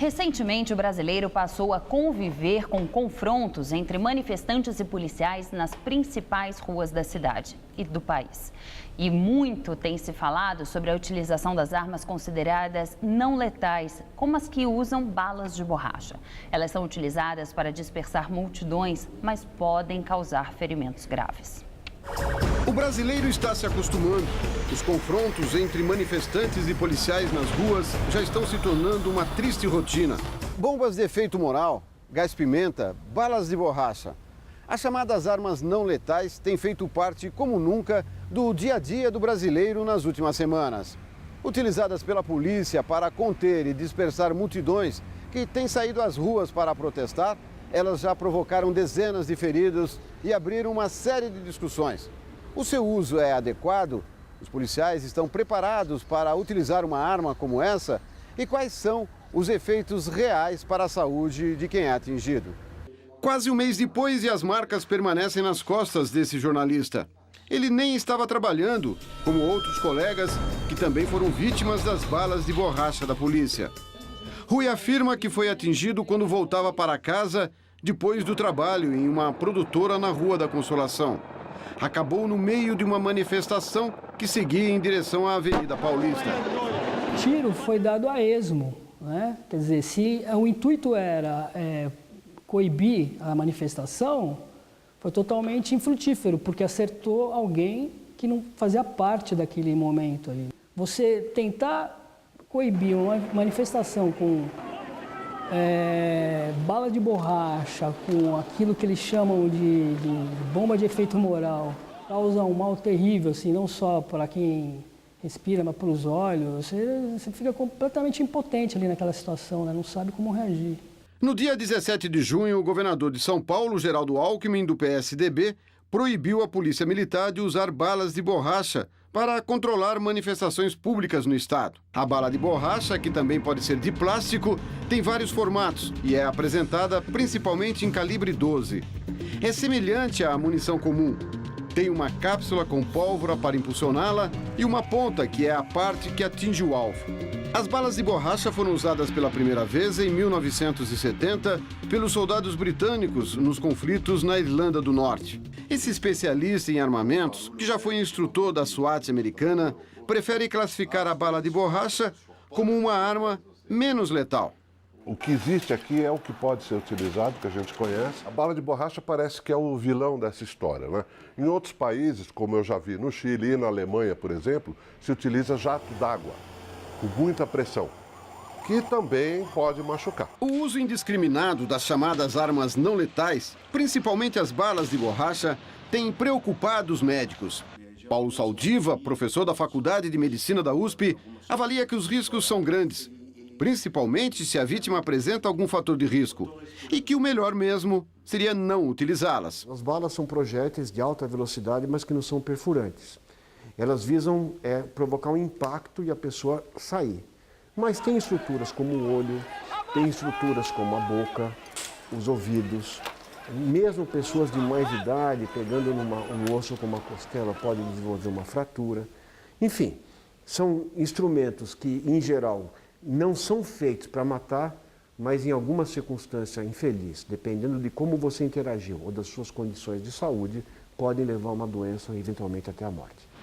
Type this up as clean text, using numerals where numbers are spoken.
Recentemente, o brasileiro passou a conviver com confrontos entre manifestantes e policiais nas principais ruas da cidade e do país. E muito tem se falado sobre a utilização das armas consideradas não letais, como as que usam balas de borracha. Elas são utilizadas para dispersar multidões, mas podem causar ferimentos graves. O brasileiro está se acostumando. Os confrontos entre manifestantes e policiais nas ruas já estão se tornando uma triste rotina. Bombas de efeito moral, gás-pimenta, balas de borracha. As chamadas armas não letais têm feito parte, como nunca, do dia a dia do brasileiro nas últimas semanas. Utilizadas pela polícia para conter e dispersar multidões que têm saído às ruas para protestar, elas já provocaram dezenas de feridos e abriram uma série de discussões. O seu uso é adequado? Os policiais estão preparados para utilizar uma arma como essa? E quais são os efeitos reais para a saúde de quem é atingido? Quase um mês depois e as marcas permanecem nas costas desse jornalista. Ele nem estava trabalhando, como outros colegas que também foram vítimas das balas de borracha da polícia. Rui afirma que foi atingido quando voltava para casa depois do trabalho em uma produtora na Rua da Consolação. Acabou no meio de uma manifestação que seguia em direção à Avenida Paulista. O tiro foi dado a esmo, né? Quer dizer, se o intuito era coibir a manifestação, foi totalmente infrutífero, porque acertou alguém que não fazia parte daquele momento ali. Você tentar coibir uma manifestação com bala de borracha, com aquilo que eles chamam de bomba de efeito moral, causa um mal terrível, assim, não só para quem respira, mas para os olhos. Você fica completamente impotente ali naquela situação, né? Não sabe como reagir. No dia 17 de junho, o governador de São Paulo, Geraldo Alckmin, do PSDB, proibiu a polícia militar de usar balas de borracha para controlar manifestações públicas no estado. A bala de borracha, que também pode ser de plástico, tem vários formatos e é apresentada principalmente em calibre 12. É semelhante à munição comum. Tem uma cápsula com pólvora para impulsioná-la e uma ponta, que é a parte que atinge o alvo. As balas de borracha foram usadas pela primeira vez em 1970 pelos soldados britânicos nos conflitos na Irlanda do Norte. Esse especialista em armamentos, que já foi instrutor da SWAT americana, prefere classificar a bala de borracha como uma arma menos letal. O que existe aqui é o que pode ser utilizado, que a gente conhece. A bala de borracha parece que é o vilão dessa história, né? Em outros países, como eu já vi no Chile e na Alemanha, por exemplo, se utiliza jato d'água, com muita pressão, que também pode machucar. O uso indiscriminado das chamadas armas não letais, principalmente as balas de borracha, tem preocupado os médicos. Paulo Saldiva, professor da Faculdade de Medicina da USP, avalia que os riscos são grandes, principalmente se a vítima apresenta algum fator de risco, e que o melhor mesmo seria não utilizá-las. As balas são projéteis de alta velocidade, mas que não são perfurantes. Elas visam provocar um impacto e a pessoa sair. Mas tem estruturas como o olho, tem estruturas como a boca, os ouvidos. Mesmo pessoas de mais idade, pegando um osso como a costela, podem desenvolver uma fratura. Enfim, são instrumentos que, em geral, não são feitos para matar, mas em alguma circunstância infeliz, dependendo de como você interagiu ou das suas condições de saúde, podem levar a uma doença, eventualmente até a morte.